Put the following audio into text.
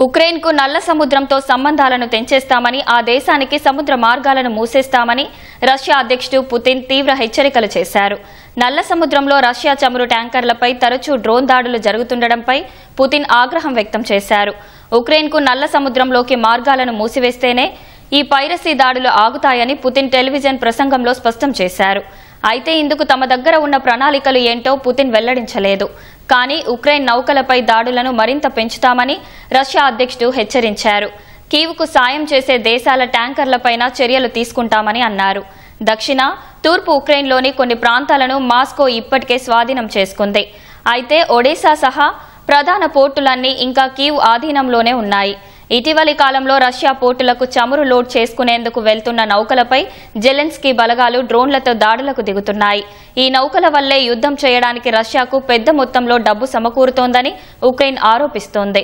ఉక్రెయిన్కు నల్ల సముద్రంతో సంబంధాలను తెంచేస్తామని, ఆ దేశానికి సముద్ర మార్గాలను మూసేస్తామని రష్యా అధ్యక్షుడు పుతిన్ తీవ్ర హెచ్చరికలు చేశారు. నల్ల సముద్రంలో రష్యా చమురు ట్యాంకర్లపై తరచూ డ్రోన్ దాడులు జరుగుతుండటంపై పుతిన్ ఆగ్రహం వ్యక్తం చేశారు. ఉక్రెయిన్కు నల్ల సముద్రంలోకి మార్గాలను మూసివేస్తేనే ఈ పైరసీ దాడులు ఆగుతాయని పుతిన్ టెలివిజన్ ప్రసంగంలో స్పష్టం చేశారు. అయితే ఇందుకు తమ దగ్గర ఉన్న ప్రణాళికలు ఏంటో పుతిన్ వెల్లడించలేదు. కానీ ఉక్రెయిన్ నౌకలపై దాడులను మరింత పెంచుతామని రష్యా అధ్యక్షుడు హెచ్చరించారు. కీవ్కు సాయం చేసే దేశాల ట్యాంకర్లపైన చర్యలు తీసుకుంటామని అన్నారు. దక్షిణ, తూర్పు ఉక్రెయిన్లోని కొన్ని ప్రాంతాలను మాస్కో ఇప్పటికే స్వాధీనం చేసుకుంది. అయితే ఒడెసా సహా ప్రధాన పోర్టులన్నీ ఇంకా కీవ్ ఆధీనంలోనే ఉన్నాయి. ఇటీవలి కాలంలో రష్యా పోర్టులకు చమురు లోడ్ చేసుకునేందుకు వెళ్తున్న నౌకలపై జెలెన్స్కీ బలగాలు డ్రోన్లతో దాడులకు దిగుతున్నాయి. ఈ నౌకల వల్లే యుద్ధం చేయడానికి రష్యాకు పెద్ద మొత్తంలో డబ్బు సమకూరుతోందని ఉక్రెయిన్ ఆరోపిస్తోంది.